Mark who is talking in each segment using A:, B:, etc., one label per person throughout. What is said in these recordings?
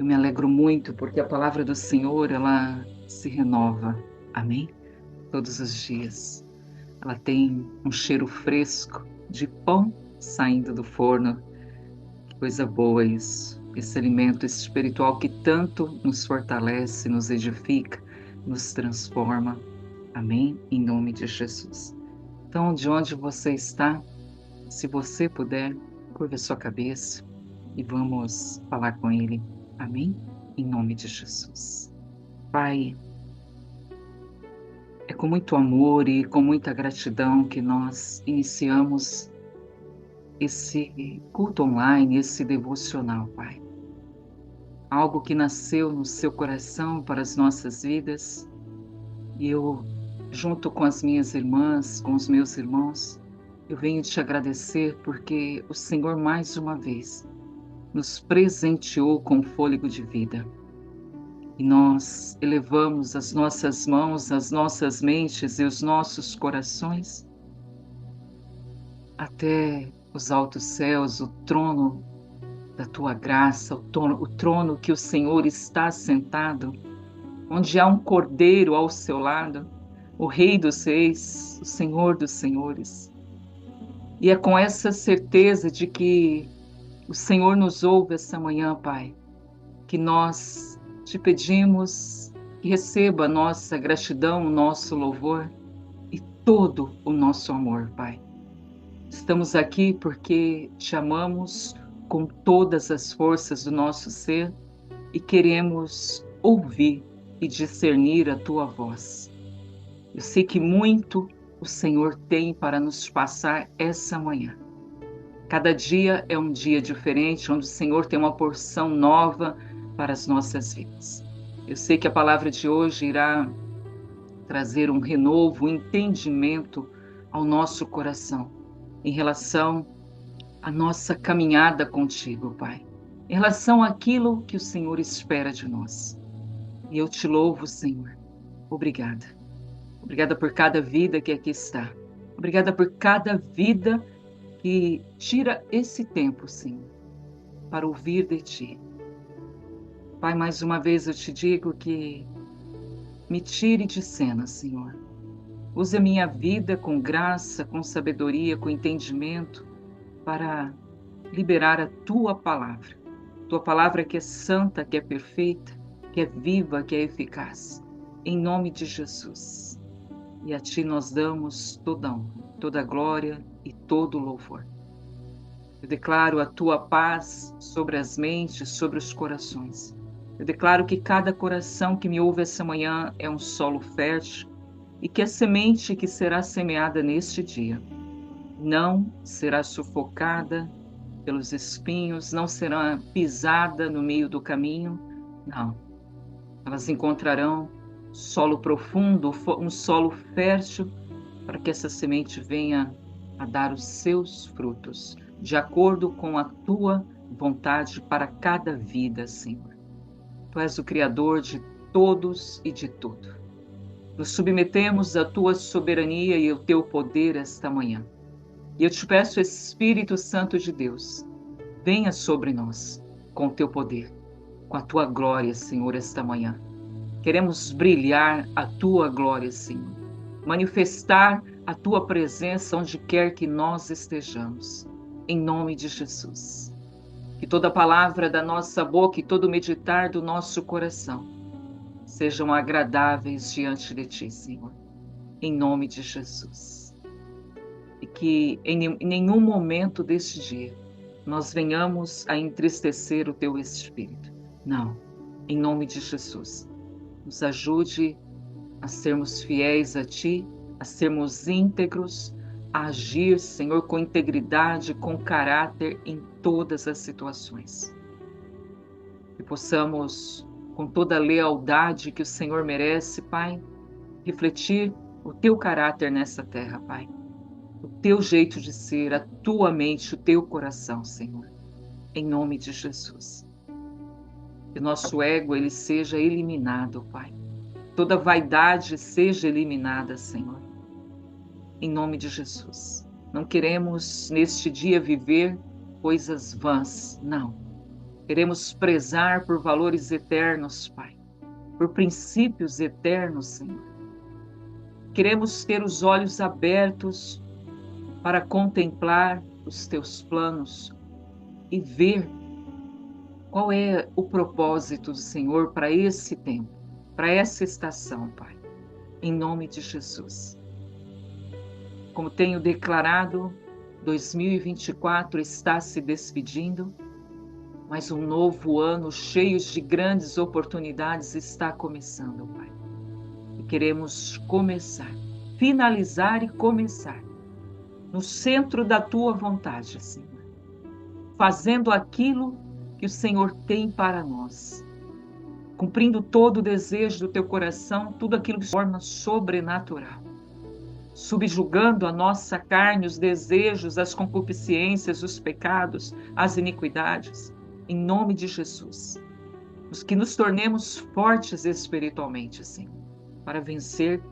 A: Eu me alegro muito porque a palavra do Senhor, ela se renova. Amém? Todos os dias. Ela tem um cheiro fresco de pão saindo do forno. Que coisa boa isso. Esse alimento espiritual que tanto nos fortalece, nos edifica, nos transforma. Amém? Em nome de Jesus. Então, de onde você está, se você puder, curva a sua cabeça e vamos falar com Ele. Amém? Em nome de Jesus. Pai, é com muito amor e com muita gratidão que nós iniciamos esse culto online, esse devocional, Pai. Algo que nasceu no seu coração para as nossas vidas e eu, junto com as minhas irmãs, com os meus irmãos, eu venho te agradecer porque o Senhor mais uma vez nos presenteou com fôlego de vida. E nós elevamos as nossas mãos, as nossas mentes e os nossos corações até os altos céus, o trono da tua graça, o trono que o Senhor está sentado, onde há um cordeiro ao seu lado, o Rei dos Reis, o Senhor dos Senhores. E é com essa certeza de que o Senhor nos ouve essa manhã, Pai, que nós te pedimos que receba a nossa gratidão, o nosso louvor e todo o nosso amor, Pai. Estamos aqui porque te amamos com todas as forças do nosso ser e queremos ouvir e discernir a tua voz. Eu sei que muito o Senhor tem para nos passar essa manhã. Cada dia é um dia diferente, onde o Senhor tem uma porção nova para as nossas vidas. Eu sei que a palavra de hoje irá trazer um renovo, um entendimento ao nosso coração em relação à nossa caminhada contigo, Pai. Em relação àquilo que o Senhor espera de nós. E eu te louvo, Senhor. Obrigada. Obrigada por cada vida que aqui está. Obrigada por cada vida que tira esse tempo, Senhor, para ouvir de Ti. Pai, mais uma vez eu te digo que me tire de cena, Senhor. Use a minha vida com graça, com sabedoria, com entendimento, para liberar a Tua palavra. Tua palavra que é santa, que é perfeita, que é viva, que é eficaz. Em nome de Jesus. E a Ti nós damos toda a honra, toda a glória e todo o louvor. Eu declaro a Tua paz sobre as mentes, sobre os corações. Eu declaro que cada coração que me ouve essa manhã é um solo fértil e que a semente que será semeada neste dia não será sufocada pelos espinhos, não será pisada no meio do caminho, não. Elas encontrarão solo profundo, um solo fértil, para que essa semente venha a dar os seus frutos, de acordo com a tua vontade para cada vida, Senhor. Tu és o Criador de todos e de tudo. Nos submetemos à tua soberania e ao teu poder esta manhã. E eu te peço, Espírito Santo de Deus, venha sobre nós com o teu poder, com a tua glória, Senhor, esta manhã. Queremos brilhar a tua glória, Senhor. Manifestar a tua presença onde quer que nós estejamos. Em nome de Jesus. Que toda palavra da nossa boca e todo meditar do nosso coração sejam agradáveis diante de ti, Senhor. Em nome de Jesus. E que em nenhum momento deste dia nós venhamos a entristecer o teu Espírito. Não. Em nome de Jesus. Nos ajude a sermos fiéis a Ti, a sermos íntegros, a agir, Senhor, com integridade, com caráter em todas as situações. Que possamos, com toda a lealdade que o Senhor merece, Pai, refletir o Teu caráter nessa terra, Pai. O Teu jeito de ser, a Tua mente, o Teu coração, Senhor. Em nome de Jesus. Que o nosso ego, ele seja eliminado, Pai. Toda vaidade seja eliminada, Senhor. Em nome de Jesus. Não queremos, neste dia, viver coisas vãs, não. Queremos prezar por valores eternos, Pai, por princípios eternos, Senhor. Queremos ter os olhos abertos para contemplar os teus planos e ver qual é o propósito do Senhor para esse tempo, para essa estação, Pai, em nome de Jesus. Como tenho declarado, 2024 está se despedindo, mas um novo ano cheio de grandes oportunidades está começando, Pai. E queremos começar, finalizar e começar no centro da Tua vontade, Senhor, fazendo aquilo que o Senhor tem para nós, cumprindo todo o desejo do Teu coração, tudo aquilo de forma sobrenatural, subjugando a nossa carne, os desejos, as concupiscências, os pecados, as iniquidades, em nome de Jesus. Que nos tornemos fortes espiritualmente, Senhor, para vencer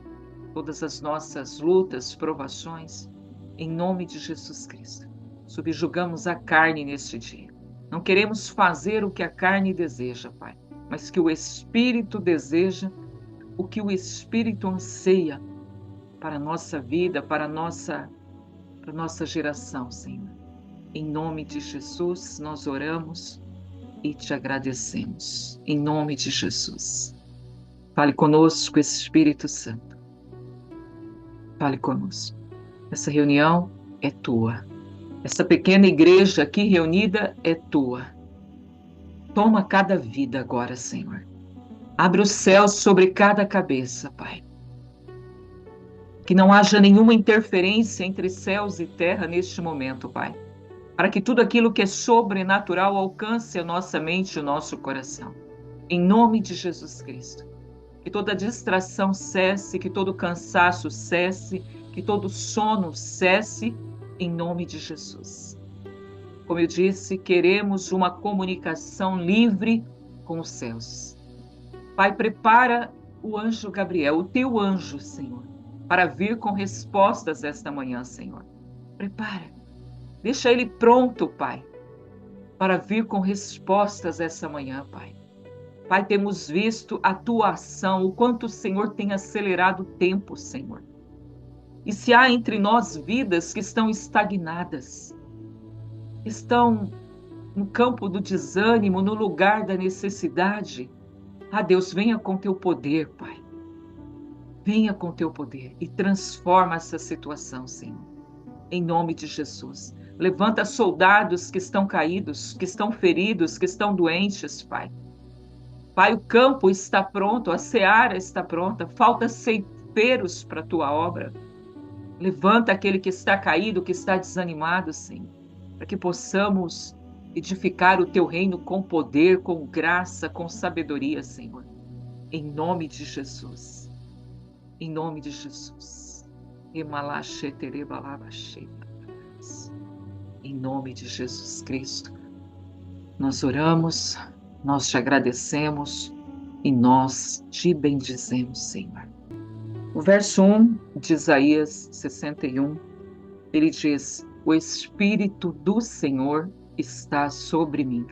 A: todas as nossas lutas, provações, em nome de Jesus Cristo. Subjugamos a carne neste dia. Não queremos fazer o que a carne deseja, Pai, mas que o Espírito deseja, o que o Espírito anseia para a nossa vida, para a nossa geração, Senhor. Em nome de Jesus, nós oramos e te agradecemos. Em nome de Jesus. Fale conosco, Espírito Santo. Fale conosco. Essa reunião é tua. Essa pequena igreja aqui reunida é tua. Toma cada vida agora, Senhor. Abre os céus sobre cada cabeça, Pai. Que não haja nenhuma interferência entre céus e terra neste momento, Pai. Para que tudo aquilo que é sobrenatural alcance a nossa mente e o nosso coração. Em nome de Jesus Cristo. Que toda distração cesse, que todo cansaço cesse, que todo sono cesse, em nome de Jesus. Como eu disse, queremos uma comunicação livre com os céus. Pai, prepara o anjo Gabriel, o teu anjo, Senhor, para vir com respostas esta manhã, Senhor. Prepara. Deixa ele pronto, Pai, para vir com respostas essa manhã, Pai. Pai, temos visto a tua ação, o quanto o Senhor tem acelerado o tempo, Senhor. E se há entre nós vidas que estão estagnadas, estão no campo do desânimo, no lugar da necessidade, Deus, venha com teu poder, Pai. Venha com teu poder e transforma essa situação, Senhor. Em nome de Jesus. Levanta soldados que estão caídos, que estão feridos, que estão doentes, Pai. Pai, o campo está pronto, a seara está pronta, falta ceifeiros para a tua obra. Levanta aquele que está caído, que está desanimado, Senhor, para que possamos edificar o teu reino com poder, com graça, com sabedoria, Senhor. Em nome de Jesus. Em nome de Jesus. Em nome de Jesus Cristo. Nós oramos, nós te agradecemos e nós te bendizemos, Senhor. O verso 1 de Isaías 61, ele diz: o Espírito do Senhor está sobre mim.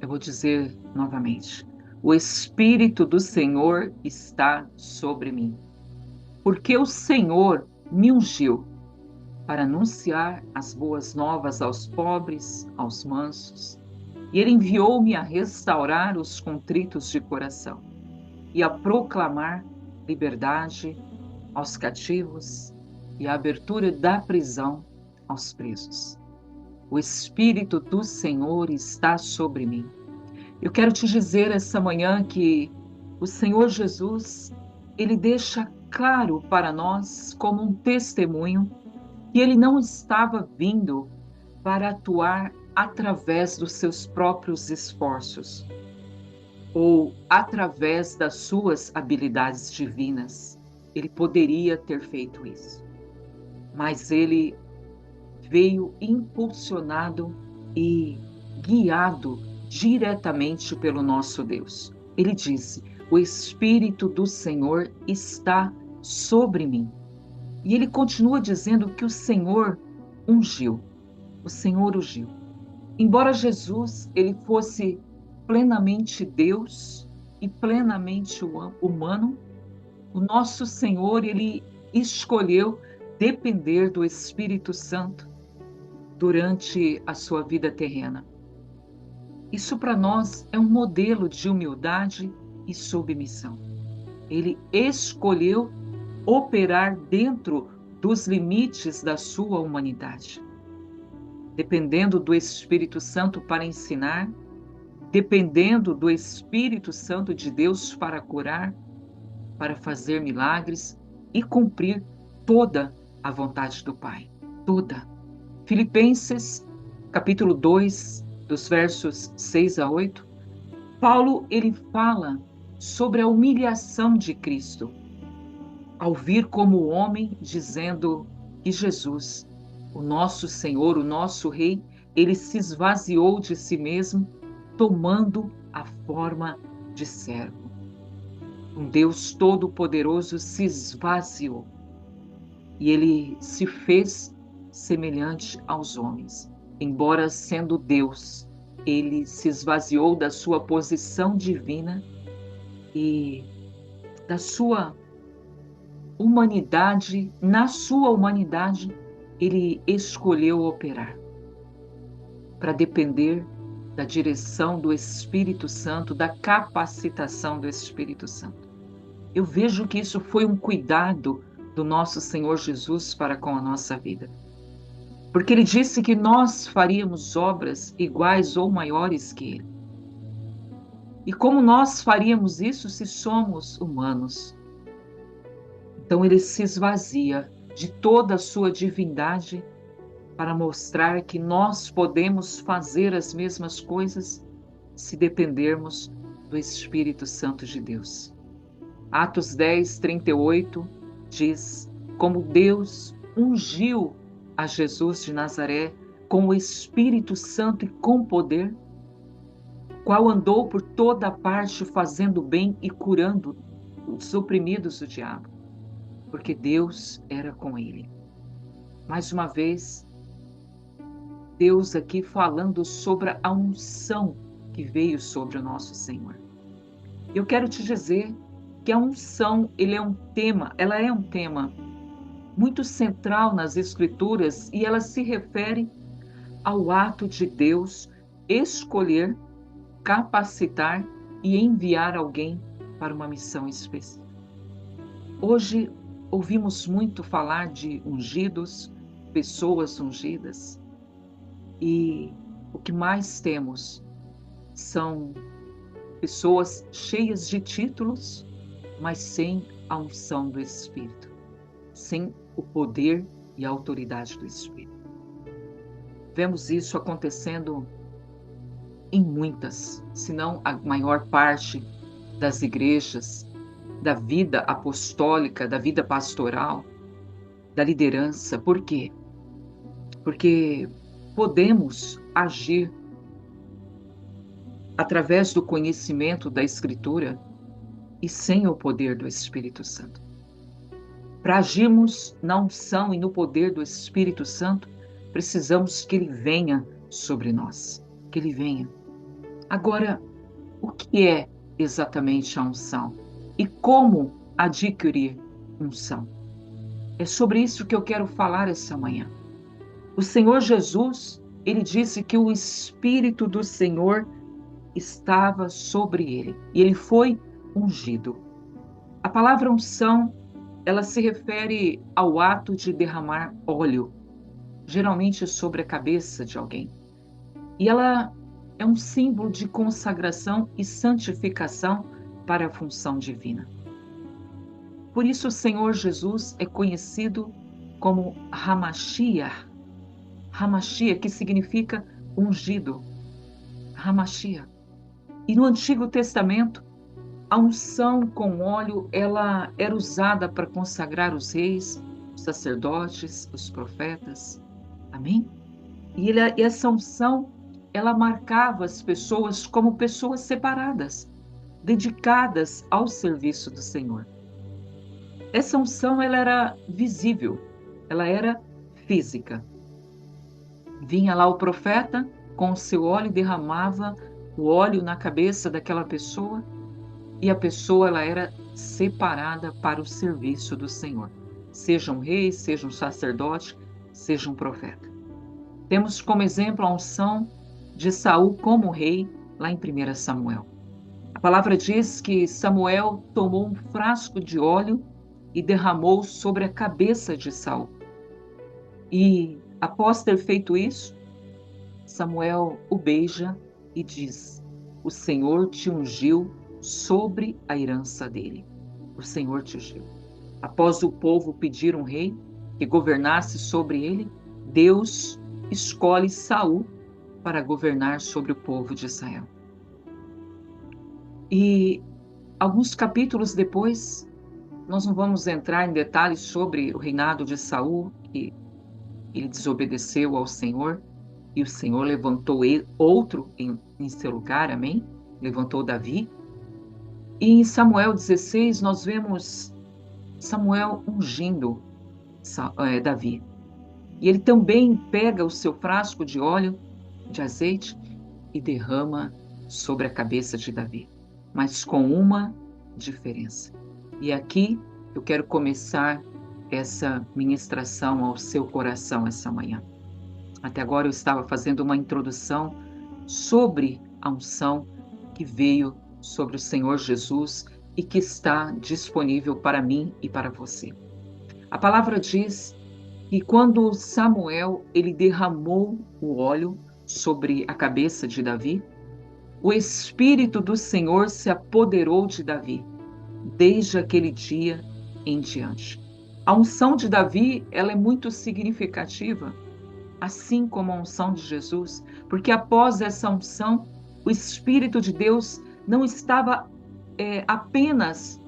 A: Eu vou dizer novamente: o Espírito do Senhor está sobre mim, porque o Senhor me ungiu para anunciar as boas novas aos pobres, aos mansos, e ele enviou-me a restaurar os contritos de coração e a proclamar liberdade aos cativos e a abertura da prisão aos presos. O Espírito do Senhor está sobre mim. Eu quero te dizer essa manhã que o Senhor Jesus, ele deixa claro para nós, como um testemunho, que ele não estava vindo para atuar através dos seus próprios esforços ou através das suas habilidades divinas. Ele poderia ter feito isso, mas ele veio impulsionado e guiado diretamente pelo nosso Deus. Ele disse: o Espírito do Senhor está sobre mim. E ele continua dizendo que o Senhor ungiu. O Senhor ungiu. Embora Jesus ele fosse plenamente Deus e plenamente humano, o nosso Senhor ele escolheu depender do Espírito Santo durante a sua vida terrena. Isso para nós é um modelo de humildade e submissão. Ele escolheu operar dentro dos limites da sua humanidade, dependendo do Espírito Santo para ensinar, dependendo do Espírito Santo de Deus para curar, para fazer milagres e cumprir toda a vontade do Pai. Toda. Filipenses, capítulo 2, dos versos 6 a 8, Paulo ele fala sobre a humilhação de Cristo, ao vir como homem, dizendo que Jesus, o nosso Senhor, o nosso Rei, ele se esvaziou de si mesmo, tomando a forma de servo. Um Deus todo-poderoso se esvaziou e ele se fez semelhante aos homens. Embora sendo Deus, ele se esvaziou da sua posição divina e da sua humanidade. Na sua humanidade, ele escolheu operar para depender da direção do Espírito Santo, da capacitação do Espírito Santo. Eu vejo que isso foi um cuidado do nosso Senhor Jesus para com a nossa vida. Porque ele disse que nós faríamos obras iguais ou maiores que ele. E como nós faríamos isso se somos humanos? Então ele se esvazia de toda a sua divindade para mostrar que nós podemos fazer as mesmas coisas se dependermos do Espírito Santo de Deus. Atos 10, 38 diz: como Deus ungiu a Jesus de Nazaré com o Espírito Santo e com poder, qual andou por toda parte fazendo bem e curando os oprimidos do diabo, porque Deus era com ele. Mais uma vez, Deus aqui falando sobre a unção que veio sobre o nosso Senhor. Eu quero te dizer que a unção, ela é um tema muito central nas Escrituras e ela se refere ao ato de Deus escolher, capacitar e enviar alguém para uma missão específica. Hoje ouvimos muito falar de ungidos, pessoas ungidas, e o que mais temos são pessoas cheias de títulos, mas sem a unção do Espírito, sem o poder e a autoridade do Espírito. Vemos isso acontecendo em muitas, se não a maior parte das igrejas, da vida apostólica, da vida pastoral, da liderança. Por quê? Porque podemos agir através do conhecimento da Escritura e sem o poder do Espírito Santo. Para agirmos na unção e no poder do Espírito Santo, precisamos que ele venha sobre nós, que ele venha. Agora, o que é exatamente a unção? E como adquirir unção? É sobre isso que eu quero falar essa manhã. O Senhor Jesus, ele disse que o Espírito do Senhor estava sobre ele e ele foi ungido. A palavra unção, ela se refere ao ato de derramar óleo, geralmente sobre a cabeça de alguém. E ela é um símbolo de consagração e santificação para a função divina. Por isso o Senhor Jesus é conhecido como Hamashiach. Hamashiach, que significa ungido. Hamashiach. E no Antigo Testamento, a unção com óleo, ela era usada para consagrar os reis, os sacerdotes, os profetas. Amém? E essa unção, ela marcava as pessoas como pessoas separadas, dedicadas ao serviço do Senhor. Essa unção, ela era visível, ela era física. Vinha lá o profeta com o seu óleo e derramava o óleo na cabeça daquela pessoa, e a pessoa ela era separada para o serviço do Senhor. Seja um rei, seja um sacerdote, seja um profeta. Temos como exemplo a unção de Saul como rei, lá em 1 Samuel. A palavra diz que Samuel tomou um frasco de óleo e derramou sobre a cabeça de Saul. E, após ter feito isso, Samuel o beija e diz: o Senhor te ungiu sobre a herança dele. O Senhor te ungiu. Após o povo pedir um rei que governasse sobre ele, Deus escolhe Saul para governar sobre o povo de Israel. E alguns capítulos depois, nós não vamos entrar em detalhes sobre o reinado de Saul, que ele desobedeceu ao Senhor, e o Senhor levantou outro em seu lugar, amém? Levantou Davi. E em Samuel 16, nós vemos Samuel ungindo Davi. E ele também pega o seu frasco de óleo, de azeite, e derrama sobre a cabeça de Davi, mas com uma diferença. E aqui eu quero começar essa ministração ao seu coração essa manhã. Até agora eu estava fazendo uma introdução sobre a unção que veio sobre o Senhor Jesus e que está disponível para mim e para você. A palavra diz que quando Samuel ele derramou o óleo sobre a cabeça de Davi, o Espírito do Senhor se apoderou de Davi, desde aquele dia em diante. A unção de Davi ela é muito significativa, assim como a unção de Jesus, porque após essa unção, o Espírito de Deus não estava apenas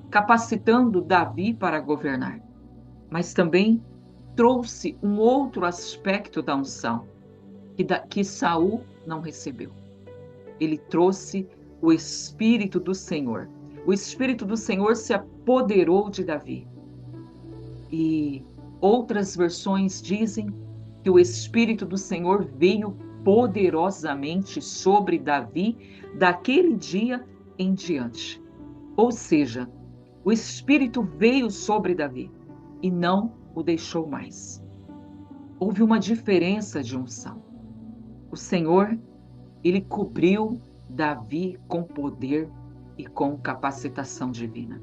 A: capacitando Davi para governar, mas também trouxe um outro aspecto da unção que Saul não recebeu. Ele trouxe o Espírito do Senhor. O Espírito do Senhor se apoderou de Davi. E outras versões dizem que o Espírito do Senhor veio poderosamente sobre Davi daquele dia em diante. Ou seja, o Espírito veio sobre Davi e não o deixou mais. Houve uma diferença de unção. O Senhor, ele cobriu Davi com poder e com capacitação divina.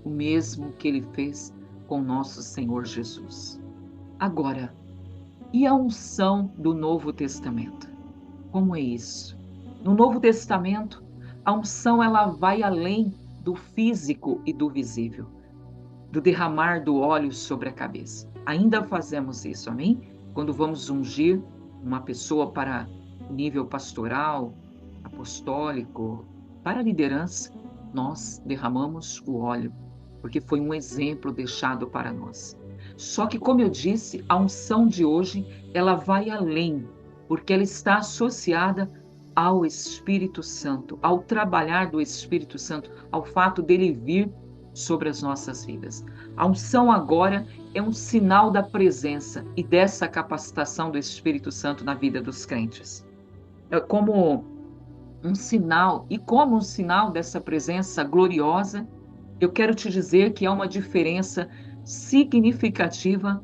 A: O mesmo que ele fez com nosso Senhor Jesus. Agora, e a unção do Novo Testamento? Como é isso? No Novo Testamento, a unção ela vai além do físico e do visível, do derramar do óleo sobre a cabeça. Ainda fazemos isso, amém? Quando vamos ungir uma pessoa para nível pastoral, apostólico, para a liderança, nós derramamos o óleo, porque foi um exemplo deixado para nós. Só que, como eu disse, a unção de hoje, ela vai além, porque ela está associada ao Espírito Santo, ao trabalhar do Espírito Santo, ao fato dele vir sobre as nossas vidas. A unção agora é um sinal da presença e dessa capacitação do Espírito Santo na vida dos crentes. É como um sinal, e como um sinal dessa presença gloriosa, eu quero te dizer que há uma diferença significativa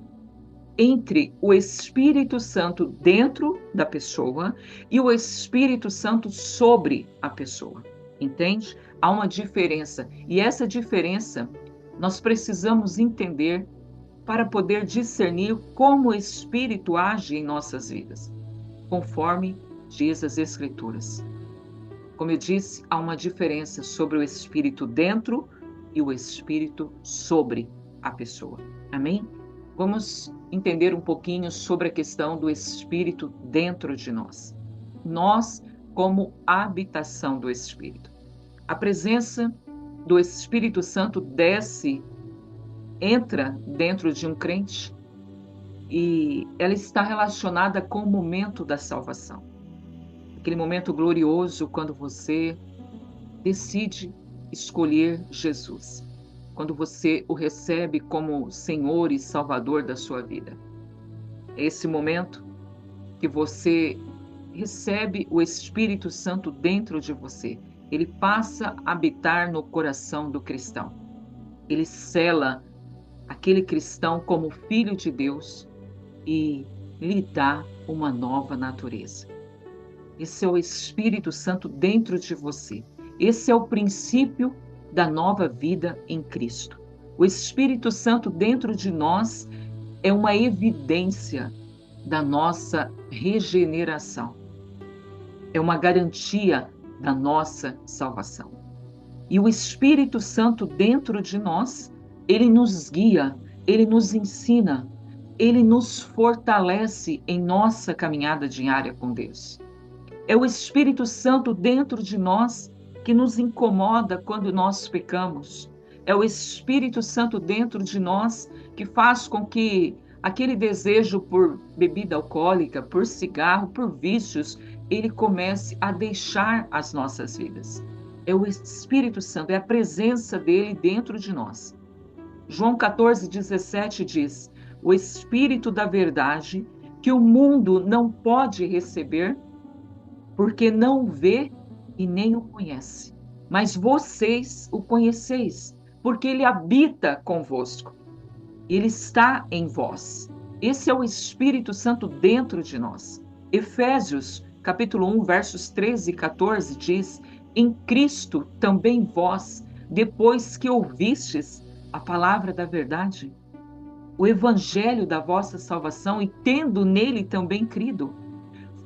A: entre o Espírito Santo dentro da pessoa e o Espírito Santo sobre a pessoa. Entende? Há uma diferença. E essa diferença nós precisamos entender para poder discernir como o Espírito age em nossas vidas, conforme diz as Escrituras. Como eu disse, há uma diferença sobre o Espírito dentro e o Espírito sobre a pessoa. Amém? Vamos entender um pouquinho sobre a questão do Espírito dentro de nós. Nós, como habitação do Espírito. A presença do Espírito Santo desce, entra dentro de um crente e ela está relacionada com o momento da salvação. Aquele momento glorioso quando você decide escolher Jesus, quando você o recebe como Senhor e Salvador da sua vida. É esse momento que você recebe o Espírito Santo dentro de você, ele passa a habitar no coração do cristão. Ele sela aquele cristão como filho de Deus e lhe dá uma nova natureza. Esse é o Espírito Santo dentro de você. Esse é o princípio da nova vida em Cristo. O Espírito Santo dentro de nós é uma evidência da nossa regeneração. É uma garantia da nossa salvação. E o Espírito Santo dentro de nós, ele nos guia, ele nos ensina, ele nos fortalece em nossa caminhada diária com Deus. É o Espírito Santo dentro de nós que nos incomoda quando nós pecamos. É o Espírito Santo dentro de nós que faz com que aquele desejo por bebida alcoólica, por cigarro, por vícios, ele comece a deixar as nossas vidas. É o Espírito Santo, é a presença dele dentro de nós. João 14:17 diz: o Espírito da verdade, que o mundo não pode receber, porque não o vê e nem o conhece. Mas vocês o conheceis, porque ele habita convosco. Ele está em vós. Esse é o Espírito Santo dentro de nós. Efésios, capítulo 1, versos 13 e 14 diz: em Cristo também vós, depois que ouvistes a palavra da verdade, o evangelho da vossa salvação, e tendo nele também crido,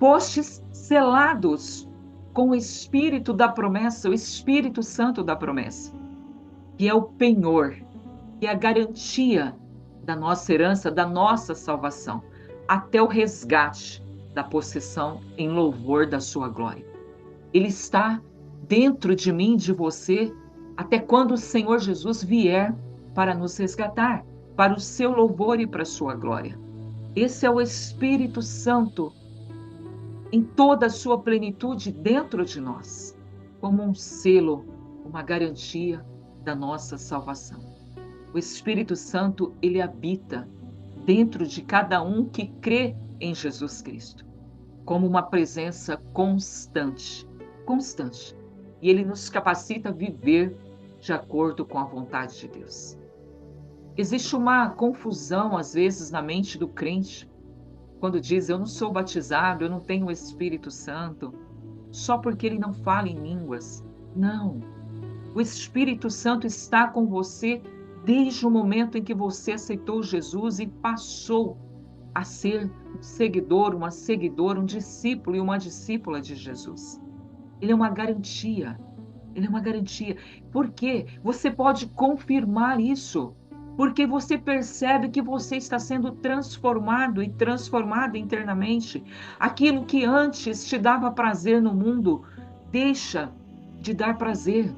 A: fostes selados com o Espírito da promessa, o Espírito Santo da promessa, que é o penhor, que é a garantia da nossa herança, da nossa salvação, até o resgate da possessão em louvor da sua glória. Ele está dentro de mim, de você, até quando o Senhor Jesus vier para nos resgatar, para o seu louvor e para a sua glória. Esse é o Espírito Santo em toda a sua plenitude dentro de nós, como um selo, uma garantia da nossa salvação. O Espírito Santo, ele habita dentro de cada um que crê em Jesus Cristo, como uma presença constante, constante. E ele nos capacita a viver de acordo com a vontade de Deus. Existe uma confusão, às vezes, na mente do crente, quando diz: eu não sou batizado, eu não tenho o Espírito Santo, só porque ele não fala em línguas. Não. O Espírito Santo está com você desde o momento em que você aceitou Jesus e passou a ser um seguidor, uma seguidora, um discípulo e uma discípula de Jesus. Ele é uma garantia. Ele é uma garantia. Por quê? Você pode confirmar isso. Porque você percebe que você está sendo transformado e transformada internamente. Aquilo que antes te dava prazer no mundo, deixa de dar prazer.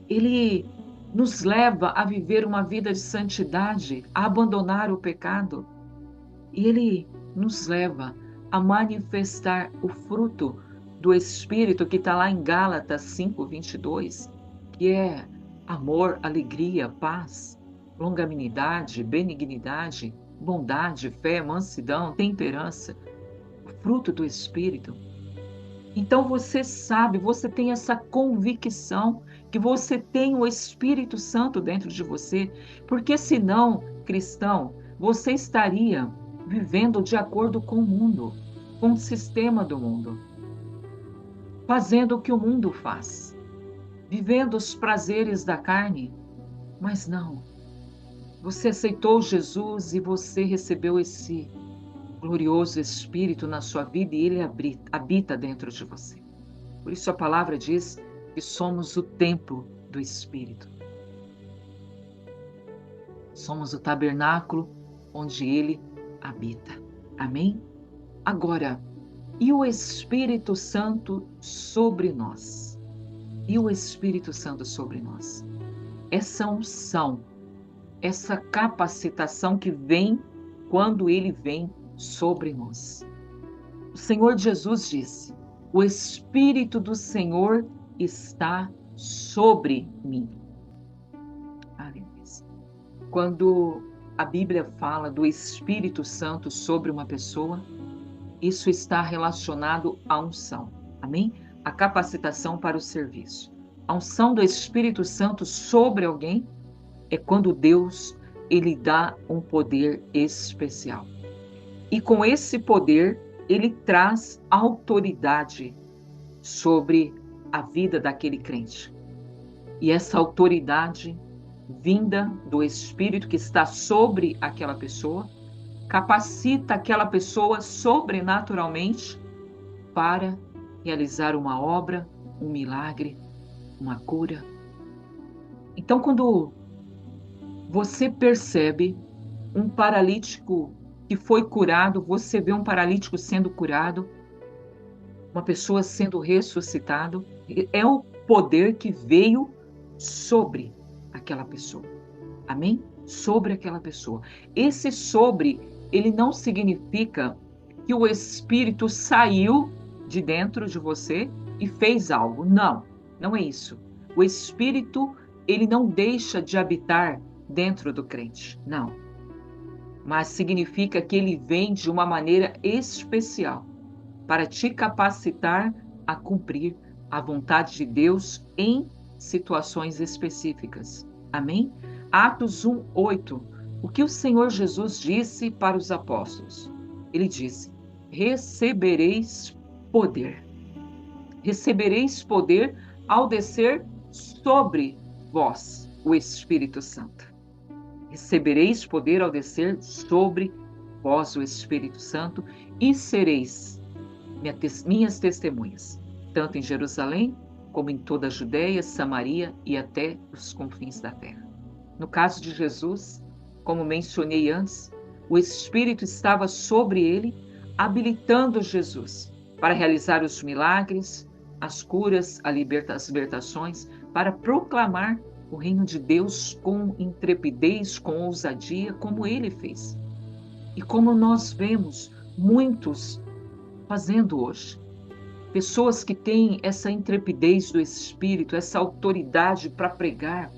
A: Ele nos leva a viver uma vida de santidade, a abandonar o pecado. E ele nos leva a manifestar o fruto do Espírito, que está lá em Gálatas 5:22, que é amor, alegria, paz, longanimidade, benignidade, bondade, fé, mansidão, temperança, o fruto do Espírito. Então você sabe, você tem essa convicção que você tem o Espírito Santo dentro de você, porque senão, cristão, você estaria vivendo de acordo com o mundo, com o sistema do mundo, fazendo o que o mundo faz, vivendo os prazeres da carne. Mas não, você aceitou Jesus e você recebeu esse glorioso Espírito na sua vida e ele habita dentro de você. Por isso a palavra diz que somos o templo do Espírito. Somos o tabernáculo onde ele habita. Amém? Agora, e o Espírito Santo sobre nós? E o Espírito Santo sobre nós? Essa unção, essa capacitação que vem quando ele vem sobre nós. O Senhor Jesus disse: o Espírito do Senhor está sobre mim. Aleluia. Quando a Bíblia fala do Espírito Santo sobre uma pessoa, Isso está relacionado à unção. Amém? A capacitação para o serviço. A unção do Espírito Santo sobre alguém é quando Deus ele dá um poder especial. E com esse poder, ele traz autoridade sobre a vida daquele crente. E essa autoridade vinda do Espírito que está sobre aquela pessoa, capacita aquela pessoa sobrenaturalmente para realizar uma obra, um milagre, uma cura. Então, quando você percebe um paralítico que foi curado, você vê um paralítico sendo curado, uma pessoa sendo ressuscitado, é o poder que veio sobre aquela pessoa. Amém? Sobre aquela pessoa. Esse sobre, ele não significa que o Espírito saiu de dentro de você e fez algo. Não, não é isso. O Espírito, ele não deixa de habitar dentro do crente. Não. Mas significa que ele vem de uma maneira especial para te capacitar a cumprir a vontade de Deus em situações específicas. Amém? Atos 1:8. O que o Senhor Jesus disse para os apóstolos? Ele disse: recebereis poder. Recebereis poder ao descer sobre vós o Espírito Santo. Recebereis poder ao descer sobre vós o Espírito Santo e sereis minhas testemunhas, tanto em Jerusalém, como em toda a Judéia, Samaria e até os confins da terra. No caso de Jesus, como mencionei antes, o Espírito estava sobre ele, habilitando Jesus para realizar os milagres, as curas, as libertações, para proclamar o reino de Deus com intrepidez, com ousadia, como ele fez. E como nós vemos muitos fazendo hoje. Pessoas que têm essa intrepidez do Espírito, essa autoridade para pregar.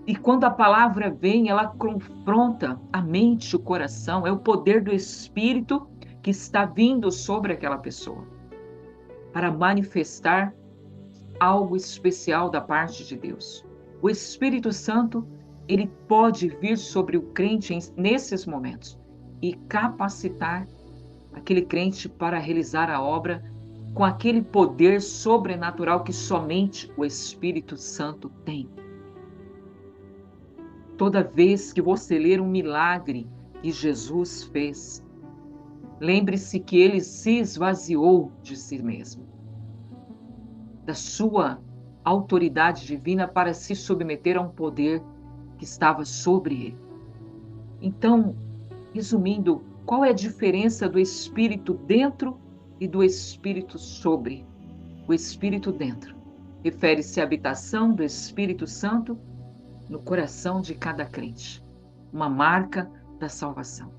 A: E quando a palavra vem, ela confronta a mente, o coração. É o poder do Espírito que está vindo sobre aquela pessoa para manifestar algo especial da parte de Deus. O Espírito Santo, ele pode vir sobre o crente nesses momentos e capacitar aquele crente para realizar a obra com aquele poder sobrenatural que somente o Espírito Santo tem. Toda vez que você ler um milagre que Jesus fez, lembre-se que ele se esvaziou de si mesmo, da sua autoridade divina para se submeter a um poder que estava sobre ele. Então, resumindo, qual é a diferença do Espírito dentro e do Espírito sobre? O Espírito dentro refere-se à habitação do Espírito Santo no coração de cada crente, uma marca da salvação,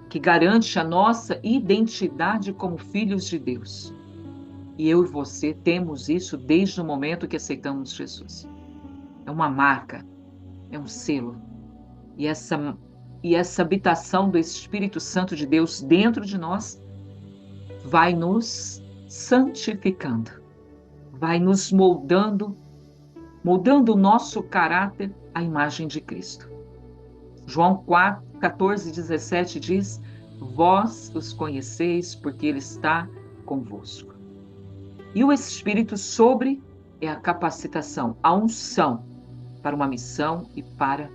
A: que garante a nossa identidade como filhos de Deus. E eu e você temos isso desde o momento que aceitamos Jesus. É uma marca, é um selo. E essa habitação do Espírito Santo de Deus dentro de nós vai nos santificando, vai nos moldando o nosso caráter à imagem de Cristo. João 14:17 diz: vós os conheceis porque ele está convosco. E o Espírito sobre é a capacitação, a unção para uma missão e para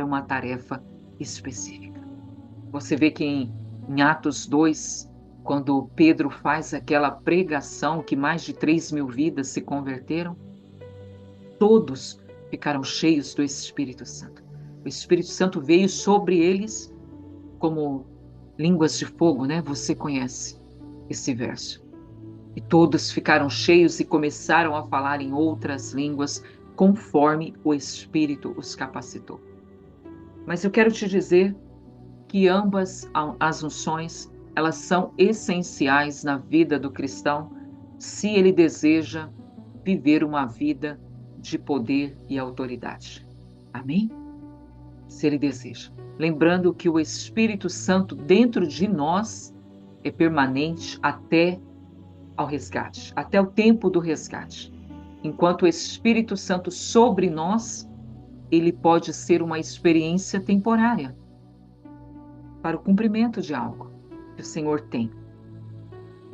A: uma tarefa específica. Você vê que em Atos 2, quando Pedro faz aquela pregação que mais de 3.000 vidas se converteram, todos ficaram cheios do Espírito Santo. O Espírito Santo veio sobre eles como línguas de fogo, né? Você conhece esse verso. E todos ficaram cheios e começaram a falar em outras línguas, conforme o Espírito os capacitou. Mas eu quero te dizer que ambas as unções, elas são essenciais na vida do cristão, se ele deseja viver uma vida de poder e autoridade. Amém? se Ele deseja. Lembrando que o Espírito Santo dentro de nós é permanente até ao resgate, até o tempo do resgate. Enquanto o Espírito Santo sobre nós, ele pode ser uma experiência temporária para o cumprimento de algo que o Senhor tem.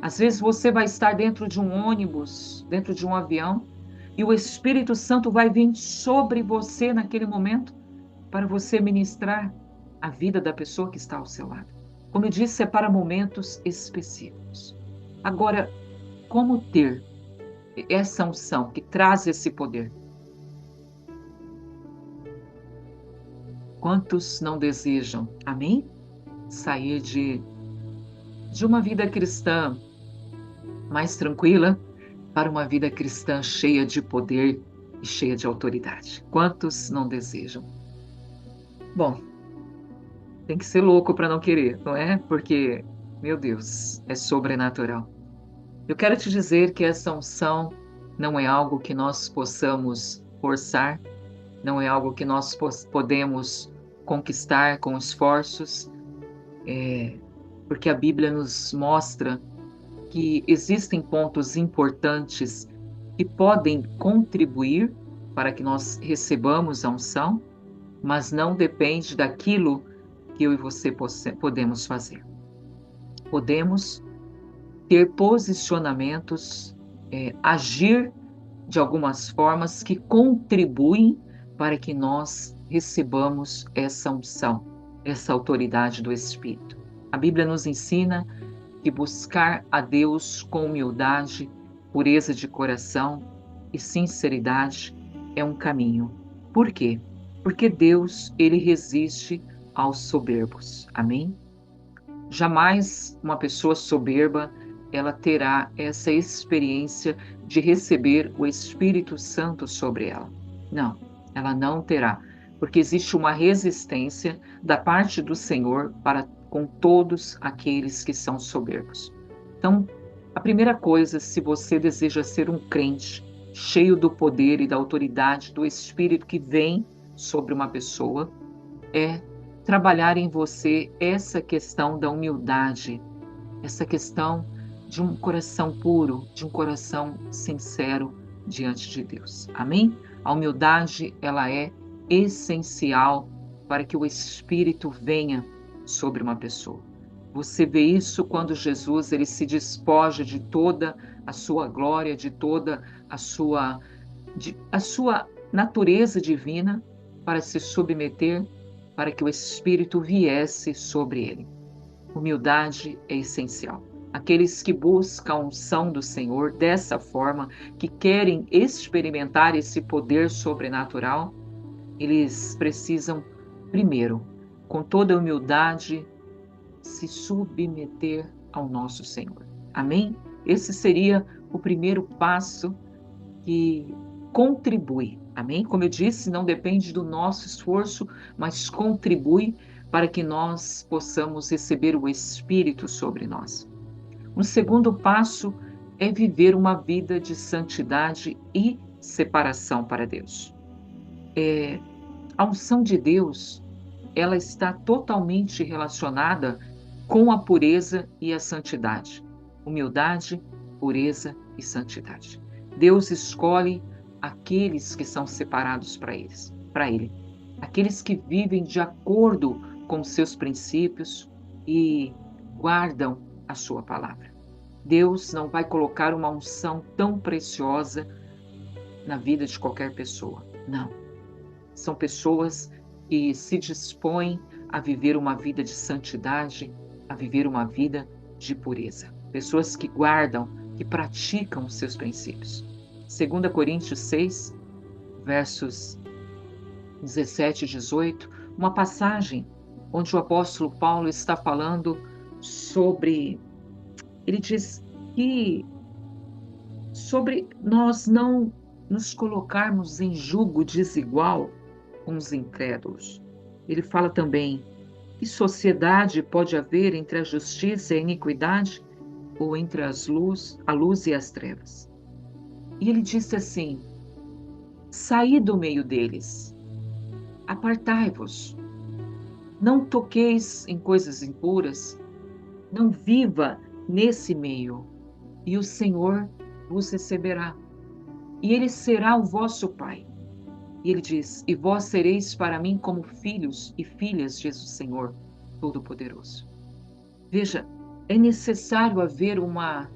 A: Às vezes você vai estar dentro de um ônibus, dentro de um avião, e o Espírito Santo vai vir sobre você naquele momento para você ministrar a vida da pessoa que está ao seu lado. Como eu disse, é para momentos específicos. Agora, como ter essa unção que traz esse poder? Quantos não desejam, amém? Sair de uma vida cristã mais tranquila para uma vida cristã cheia de poder e cheia de autoridade. Quantos não desejam? Bom, tem que ser louco para não querer, não é? Porque, meu Deus, é sobrenatural. Eu quero te dizer que essa unção não é algo que nós possamos forçar, não é algo que nós podemos conquistar com esforços, porque a Bíblia nos mostra que existem pontos importantes que podem contribuir para que nós recebamos a unção, mas não depende daquilo que eu e você podemos fazer. Podemos ter posicionamentos, agir de algumas formas que contribuem para que nós recebamos essa unção, essa autoridade do Espírito. A Bíblia nos ensina que buscar a Deus com humildade, pureza de coração e sinceridade é um caminho. Por quê? Porque Deus, ele resiste aos soberbos. Amém? Jamais uma pessoa soberba ela terá essa experiência de receber o Espírito Santo sobre ela. Não, ela não terá, porque existe uma resistência da parte do Senhor para com todos aqueles que são soberbos. Então, a primeira coisa, se você deseja ser um crente cheio do poder e da autoridade do Espírito que vem sobre uma pessoa, é trabalhar em você essa questão da humildade, essa questão de um coração puro, de um coração sincero diante de Deus. Amém? A humildade, ela é essencial para que o Espírito venha sobre uma pessoa. Você vê isso quando Jesus ele se despoja de toda a sua glória, de toda a sua natureza divina para se submeter, para que o Espírito viesse sobre ele. Humildade é essencial. Aqueles que buscam a unção do Senhor dessa forma, que querem experimentar esse poder sobrenatural, eles precisam, primeiro, com toda humildade, se submeter ao nosso Senhor. Amém? Esse seria o primeiro passo que contribui. Amém? Como eu disse, não depende do nosso esforço, mas contribui para que nós possamos receber o Espírito sobre nós. Um segundo passo é viver uma vida de santidade e separação para Deus. A unção de Deus, ela está totalmente relacionada com a pureza e a santidade. Humildade, pureza e santidade. Deus escolhe aqueles que são separados para Ele. Aqueles que vivem de acordo com seus princípios e guardam a sua palavra. Deus não vai colocar uma unção tão preciosa na vida de qualquer pessoa. Não. São pessoas que se dispõem a viver uma vida de santidade, a viver uma vida de pureza. Pessoas que guardam, que praticam os seus princípios. 2 Coríntios 6, versos 17 e 18, uma passagem onde o apóstolo Paulo está falando sobre, ele diz que sobre nós não nos colocarmos em julgo desigual com os incrédulos. Ele fala também que sociedade pode haver entre a justiça e a iniquidade ou entre a luz e as trevas. E ele disse assim: saí do meio deles, apartai-vos, Não toqueis em coisas impuras, não viva nesse meio, e o Senhor vos receberá, e Ele será o vosso Pai. E Ele diz, e vós sereis para mim como filhos e filhas, diz o Senhor Todo-Poderoso. Veja, é necessário haver uma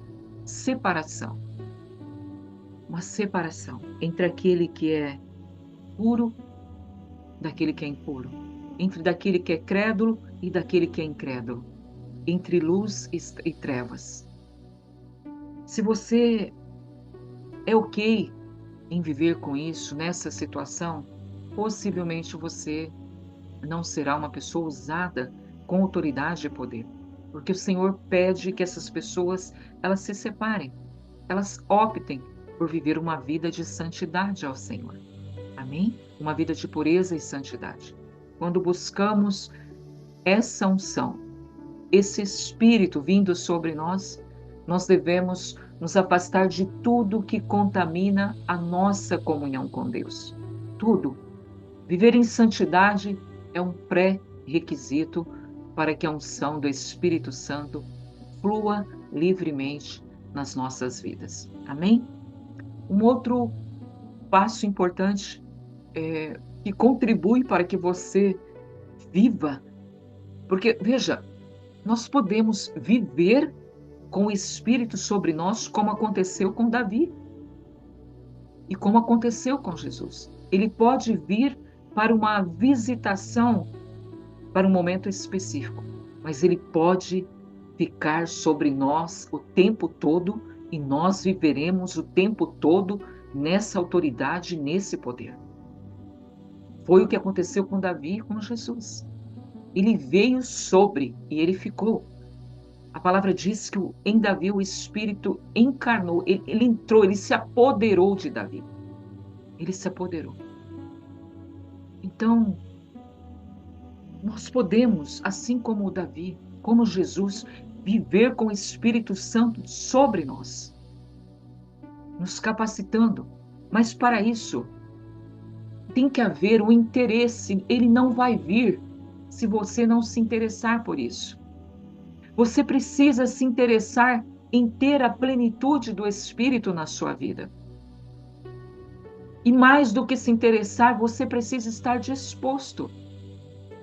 A: separação entre aquele que é puro daquele que é impuro, entre daquele que é crédulo e daquele que é incrédulo, entre luz e trevas. Se você é ok em viver com isso, nessa situação, possivelmente você não será uma pessoa usada com autoridade e poder, porque o Senhor pede que essas pessoas elas se separem, elas optem por viver uma vida de santidade ao Senhor. Amém? Uma vida de pureza e santidade. Quando buscamos essa unção, esse Espírito vindo sobre nós, nós devemos nos afastar de tudo que contamina a nossa comunhão com Deus. Tudo. Viver em santidade é um pré-requisito para que a unção do Espírito Santo flua livremente nas nossas vidas. Amém? Um outro passo importante que contribui para que você viva, porque, veja, nós podemos viver com o Espírito sobre nós, como aconteceu com Davi e como aconteceu com Jesus. Ele pode vir para uma visitação, para um momento específico, mas ele pode ficar sobre nós o tempo todo e nós viveremos o tempo todo nessa autoridade, nesse poder. Foi o que aconteceu com Davi e com Jesus. Ele veio sobre e ele ficou. A palavra diz que em Davi o Espírito encarnou, ele entrou, ele se apoderou de Davi. Ele se apoderou. Então, nós podemos, assim como Davi, como Jesus, viver com o Espírito Santo sobre nós, nos capacitando. Mas para isso, tem que haver um interesse. Ele não vai vir se você não se interessar por isso. Você precisa se interessar em ter a plenitude do Espírito na sua vida. E mais do que se interessar, você precisa estar disposto.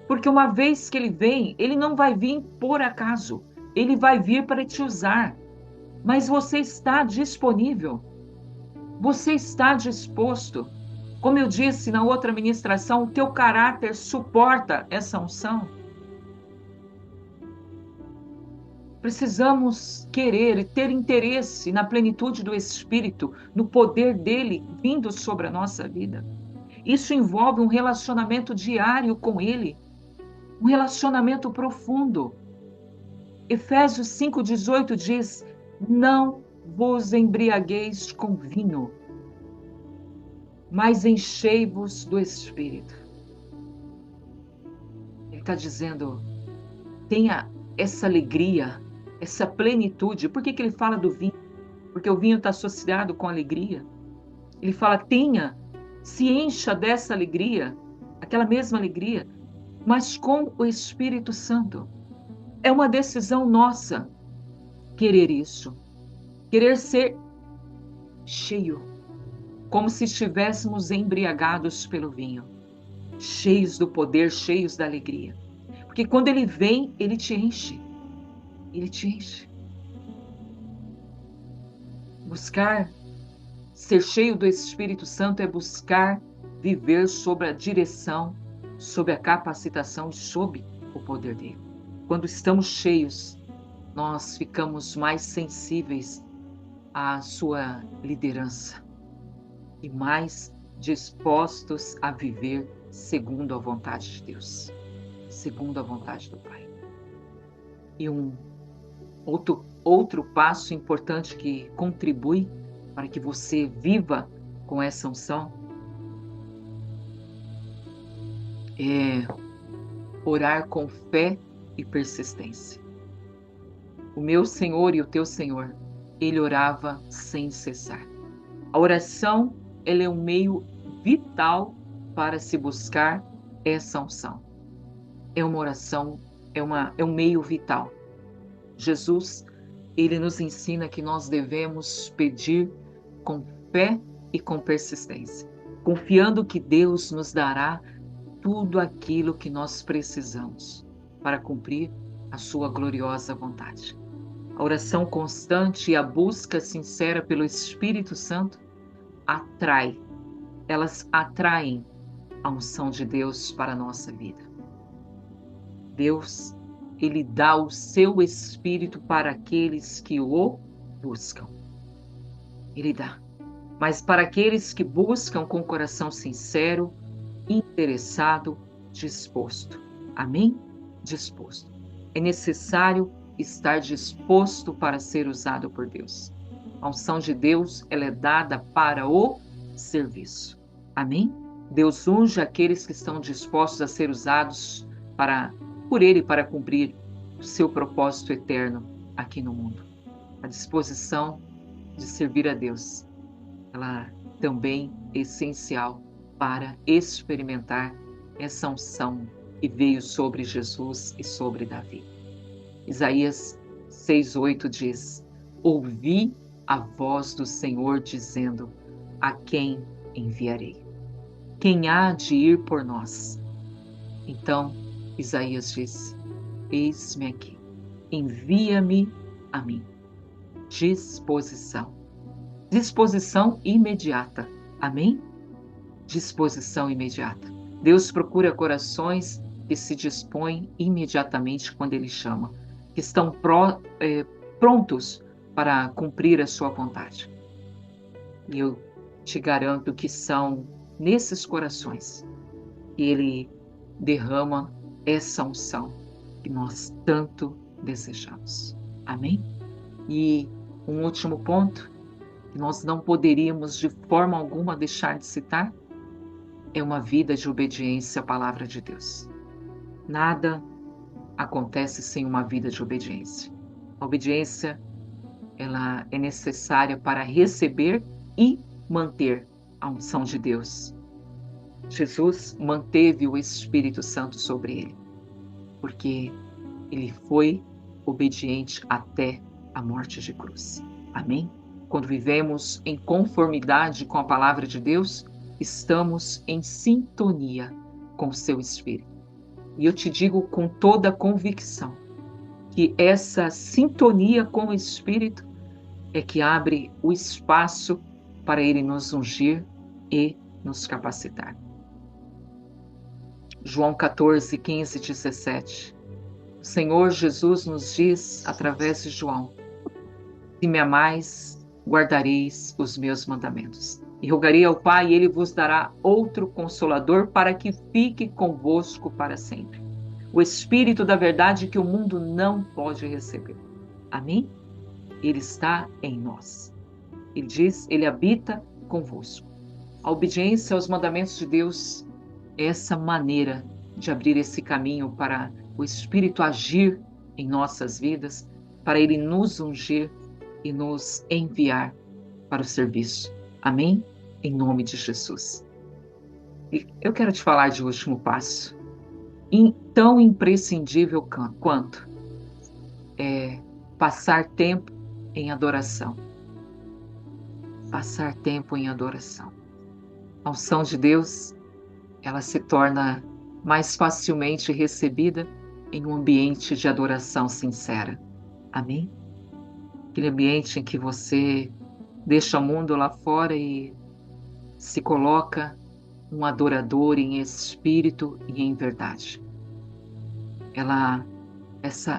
A: Porque uma vez que ele vem, ele não vai vir por acaso. Ele vai vir para te usar. Mas você está disponível. Você está disposto. Como eu disse na outra ministração, o teu caráter suporta essa unção. Precisamos querer e ter interesse na plenitude do Espírito, no poder dele vindo sobre a nossa vida. Isso envolve um relacionamento diário com ele, um relacionamento profundo. Efésios 5,18 diz: não vos embriagueis com vinho, mas enchei-vos do Espírito. Ele está dizendo, tenha essa alegria, essa plenitude. Por que ele fala do vinho? Porque o vinho está associado com alegria. Ele fala, se encha dessa alegria, aquela mesma alegria, mas com o Espírito Santo. É uma decisão nossa querer isso, querer ser cheio, como se estivéssemos embriagados pelo vinho, cheios do poder, cheios da alegria. Porque quando ele vem, ele te enche. Ele te enche. Buscar ser cheio do Espírito Santo é buscar viver sob a direção, sob a capacitação e sob o poder dele. Quando estamos cheios, nós ficamos mais sensíveis à sua liderança e mais dispostos a viver segundo a vontade de Deus, segundo a vontade do Pai. E outro passo importante que contribui para que você viva com essa unção é orar com fé e persistência. O meu Senhor e o teu Senhor, ele orava sem cessar. A oração, ela é um meio vital para se buscar essa unção. é uma oração, é um meio vital. Jesus, ele nos ensina que nós devemos pedir com fé e com persistência, confiando que Deus nos dará tudo aquilo que nós precisamos para cumprir a sua gloriosa vontade. A oração constante e a busca sincera pelo Espírito Santo elas atraem a unção de Deus para a nossa vida. Deus, ele dá o seu Espírito para aqueles que o buscam. Ele dá. Mas para aqueles que buscam com coração sincero, interessado, disposto. Amém? Disposto. É necessário estar disposto para ser usado por Deus. A unção de Deus, ela é dada para o serviço. Amém? Deus unge aqueles que estão dispostos a ser usados por Ele para cumprir o seu propósito eterno aqui no mundo. A disposição de servir a Deus, ela também é essencial para experimentar essa unção que veio sobre Jesus e sobre Davi. Isaías 6:8 diz: ouvi a voz do Senhor dizendo: a quem enviarei? Quem há de ir por nós? Então Isaías disse: eis-me aqui, envia-me a mim. Disposição. Disposição imediata. Amém? Disposição imediata. Deus procura corações que se dispõem imediatamente quando Ele chama, que estão prontos para cumprir a sua vontade. E eu te garanto que são nesses corações que Ele derrama essa unção que nós tanto desejamos. Amém? E um último ponto que nós não poderíamos de forma alguma deixar de citar é uma vida de obediência à palavra de Deus. Nada acontece sem uma vida de obediência. A obediência, ela é necessária para receber e manter a unção de Deus. Jesus manteve o Espírito Santo sobre ele, porque ele foi obediente até a morte de cruz. Amém? Quando vivemos em conformidade com a palavra de Deus, estamos em sintonia com o seu Espírito. E eu te digo com toda a convicção que essa sintonia com o Espírito é que abre o espaço para ele nos ungir e nos capacitar. João 14, 15, 17. O Senhor Jesus nos diz, através de João: se me amais, guardareis os meus mandamentos. E rogarei ao Pai, e Ele vos dará outro Consolador para que fique convosco para sempre. O Espírito da verdade que o mundo não pode receber. Amém? Ele está em nós. Ele diz, Ele habita convosco. A obediência aos mandamentos de Deus é essa maneira de abrir esse caminho para o Espírito agir em nossas vidas, para Ele nos ungir e nos enviar para o serviço. Amém? Em nome de Jesus. E eu quero te falar de último passo. Tão imprescindível quanto é passar tempo em adoração. Passar tempo em adoração. A unção de Deus, ela se torna mais facilmente recebida em um ambiente de adoração sincera. Amém? Aquele ambiente em que você deixa o mundo lá fora e se coloca um adorador em espírito e em verdade.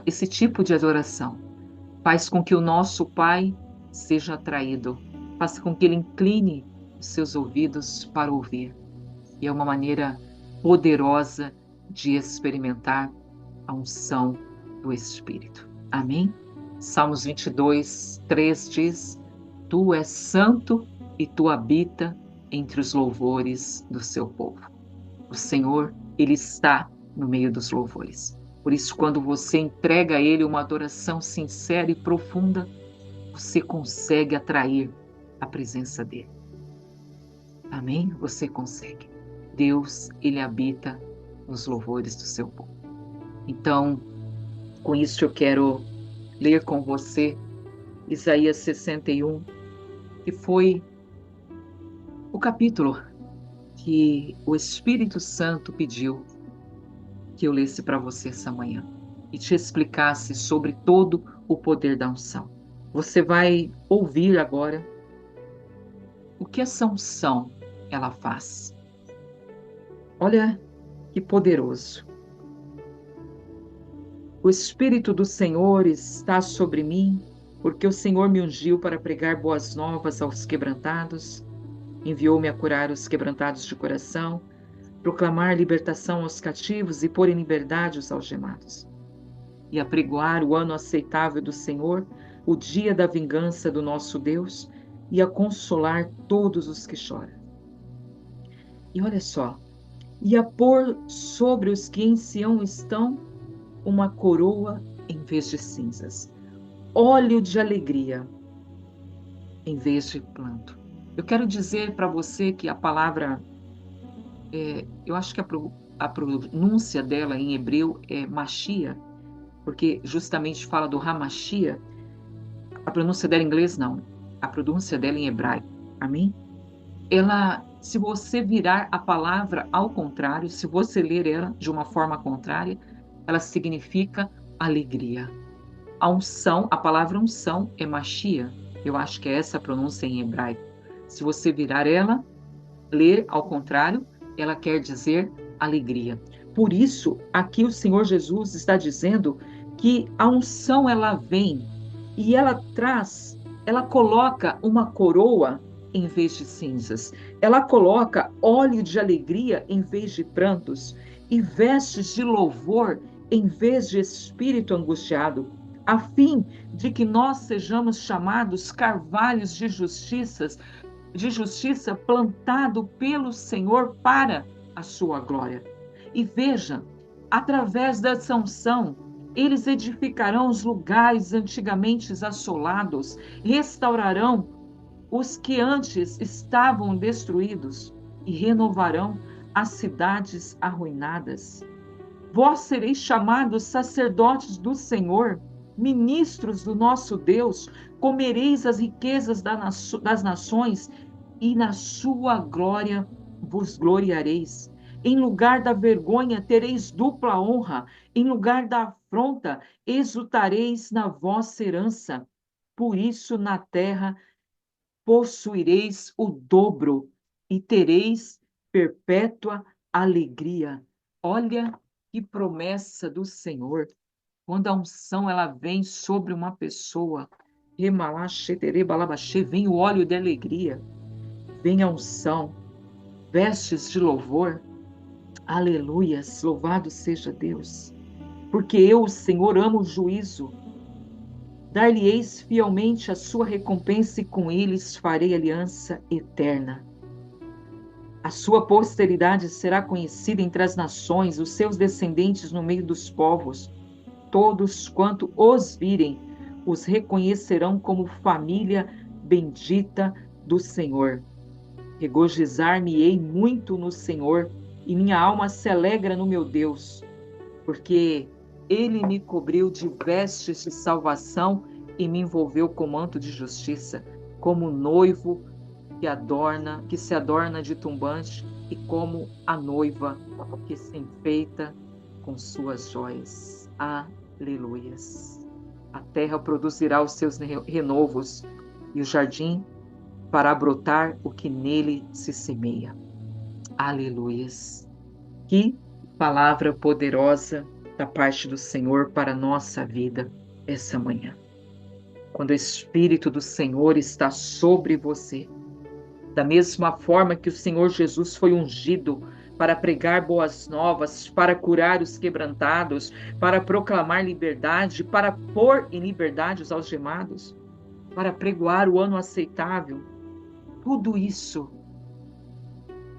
A: Esse tipo de adoração faz com que o nosso Pai seja atraído, faz com que ele incline os seus ouvidos para ouvir. E é uma maneira poderosa de experimentar a unção do Espírito. Amém? Salmos 22, 3 diz: Tu és santo e tu habita entre os louvores do seu povo. O Senhor, Ele está no meio dos louvores. Por isso, quando você entrega a Ele uma adoração sincera e profunda, você consegue atrair a presença dEle. Amém? Você consegue. Deus, Ele habita nos louvores do seu povo. Então, com isso eu quero ler com você Isaías 61, que foi o capítulo que o Espírito Santo pediu que eu lesse para você essa manhã e te explicasse sobre todo o poder da unção. Você vai ouvir agora o que essa unção ela faz. Olha que poderoso. O Espírito do Senhor está sobre mim, porque o Senhor me ungiu para pregar boas novas aos quebrantados, enviou-me a curar os quebrantados de coração, proclamar libertação aos cativos e pôr em liberdade os algemados, e apregoar o ano aceitável do Senhor, o dia da vingança do nosso Deus, e a consolar todos os que choram. E olha só, e a pôr sobre os que em Sião estão uma coroa em vez de cinzas, óleo de alegria em vez de planto. Eu quero dizer para você que a palavra, eu acho que a pronúncia dela em hebreu é Machia, porque justamente fala do Hamashia. A pronúncia dela em inglês não, a pronúncia dela em hebraico. Amém? Ela, se você virar a palavra ao contrário, se você ler ela de uma forma contrária, ela significa alegria. A unção, a palavra unção é Machia. Eu acho que é essa a pronúncia em hebraico. Se você virar ela, ler ao contrário, ela quer dizer alegria. Por isso, aqui o Senhor Jesus está dizendo que a unção ela vem e ela traz, ela coloca uma coroa em vez de cinzas. Ela coloca óleo de alegria em vez de prantos e vestes de louvor em vez de espírito angustiado, a fim de que nós sejamos chamados carvalhos de justiça plantado pelo Senhor para a sua glória. E veja, através dessa unção, eles edificarão os lugares antigamente assolados, restaurarão os que antes estavam destruídos e renovarão as cidades arruinadas. Vós sereis chamados sacerdotes do Senhor, ministros do nosso Deus, comereis as riquezas das nações e na sua glória vos gloriareis. Em lugar da vergonha tereis dupla honra, em lugar da afronta exultareis na vossa herança. Por isso na terra possuireis o dobro e tereis perpétua alegria. Olha que promessa do Senhor. Quando a unção ela vem sobre uma pessoa, vem o óleo de alegria, vem a unção, vestes de louvor. Aleluias, louvado seja Deus. Porque eu, o Senhor, amo o juízo. Dar-lhe-eis fielmente a sua recompensa e com eles farei aliança eterna. A sua posteridade será conhecida entre as nações, os seus descendentes no meio dos povos. Todos quanto os virem, os reconhecerão como família bendita do Senhor. Regozijar-me-ei muito no Senhor, e minha alma se alegra no meu Deus, porque ele me cobriu de vestes de salvação e me envolveu com manto de justiça, como noivo que se adorna de tumbante e como a noiva que se enfeita com suas joias. Aleluias. A terra produzirá os seus renovos e o jardim fará brotar o que nele se semeia. Aleluias. Que palavra poderosa da parte do Senhor para a nossa vida essa manhã. Quando o Espírito do Senhor está sobre você, da mesma forma que o Senhor Jesus foi ungido para pregar boas novas, para curar os quebrantados, para proclamar liberdade, para pôr em liberdade os algemados, para pregoar o ano aceitável, tudo isso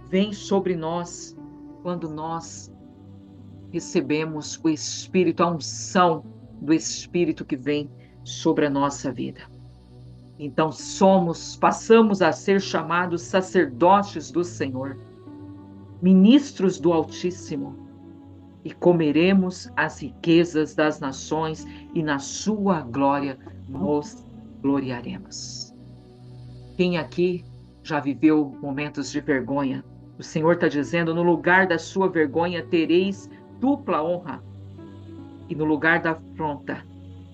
A: vem sobre nós quando nós recebemos o Espírito, a unção do Espírito que vem sobre a nossa vida. Então passamos a ser chamados sacerdotes do Senhor, ministros do Altíssimo, e comeremos as riquezas das nações e na sua glória nos gloriaremos. Quem aqui já viveu momentos de vergonha? O Senhor está dizendo: no lugar da sua vergonha tereis dupla honra, e no lugar da afronta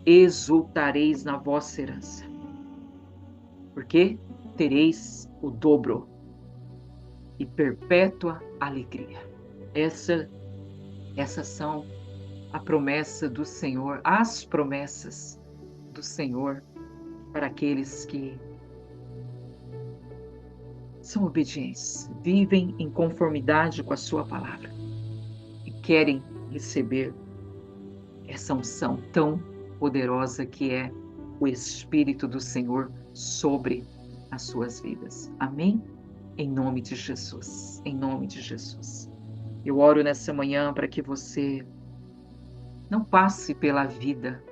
A: exultareis na vossa herança, porque tereis o dobro e perpétua alegria. Essas são a promessa do Senhor, as promessas do Senhor para aqueles que são obedientes, vivem em conformidade com a sua palavra e querem receber essa unção tão poderosa que é o Espírito do Senhor sobre as suas vidas. Amém? Em nome de Jesus, em nome de Jesus. Eu oro nessa manhã para que você não passe pela vida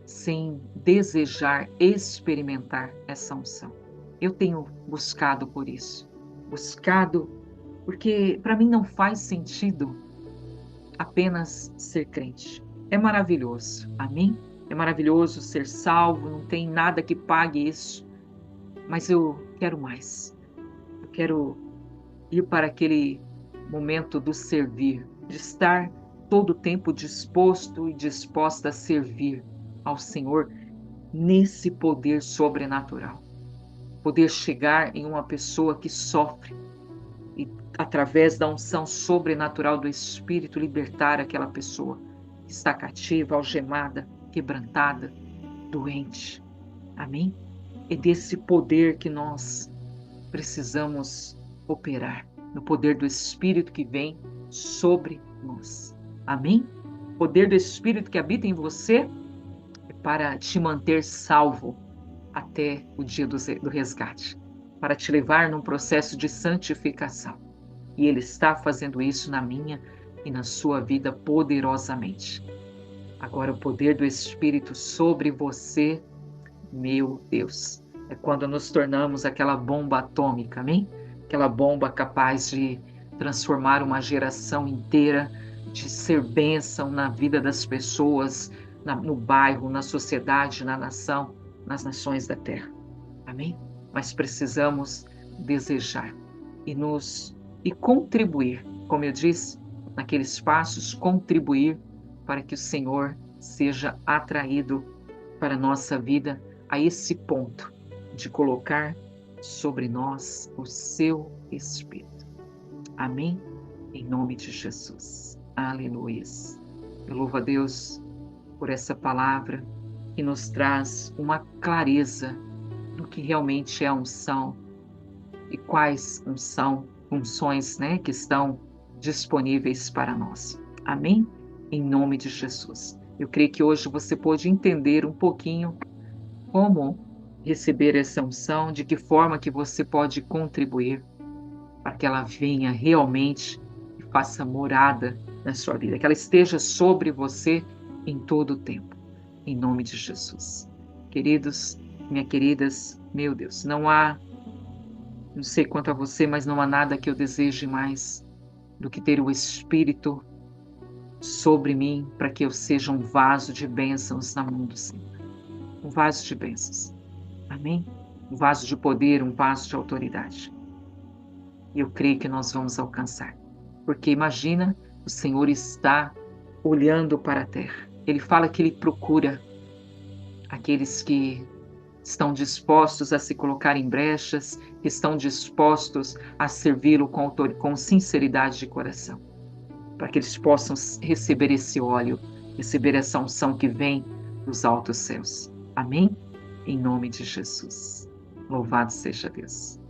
A: sem desejar experimentar essa unção. Eu tenho buscado por isso. Buscado porque para mim não faz sentido apenas ser crente. É maravilhoso, amém? É maravilhoso ser salvo, não tem nada que pague isso. Mas eu quero mais. Eu quero ir para aquele momento do servir, de estar todo o tempo disposto e disposta a servir ao Senhor nesse poder sobrenatural. Poder chegar em uma pessoa que sofre e, através da unção sobrenatural do Espírito, libertar aquela pessoa que está cativa, algemada, quebrantada, doente. Amém? É desse poder que nós precisamos operar, no poder do Espírito que vem sobre nós. Amém? O poder do Espírito que habita em você é para te manter salvo até o dia do resgate, para te levar num processo de santificação. E Ele está fazendo isso na minha e na sua vida poderosamente. Agora, o poder do Espírito sobre você, meu Deus, é quando nos tornamos aquela bomba atômica, amém? Aquela bomba capaz de transformar uma geração inteira, de ser bênção na vida das pessoas, no bairro, na sociedade, na nação, nas nações da terra. Amém? Mas precisamos desejar e contribuir, como eu disse, naqueles passos, contribuir para que o Senhor seja atraído para a nossa vida a esse ponto de colocar sobre nós o seu Espírito. Amém? Em nome de Jesus. Aleluia. Eu louvo a Deus por essa palavra que nos traz uma clareza do que realmente é a unção e quais funções, que estão disponíveis para nós. Amém? Em nome de Jesus. Eu creio que hoje você pôde entender um pouquinho como receber essa unção, de que forma que você pode contribuir para que ela venha realmente e faça morada na sua vida, que ela esteja sobre você em todo o tempo. Em nome de Jesus. Queridos, minhas queridas, meu Deus, não sei quanto a você, mas não há nada que eu deseje mais do que ter o Espírito sobre mim para que eu seja um vaso de bênçãos na mão do Senhor. Um vaso de bênçãos. Amém? Um vaso de poder, um vaso de autoridade. E eu creio que nós vamos alcançar. Porque imagina, o Senhor está olhando para a terra. Ele fala que Ele procura aqueles que estão dispostos a se colocar em brechas, que estão dispostos a servi-lo com sinceridade de coração, para que eles possam receber esse óleo, receber essa unção que vem dos altos céus. Amém? Em nome de Jesus. Louvado seja Deus.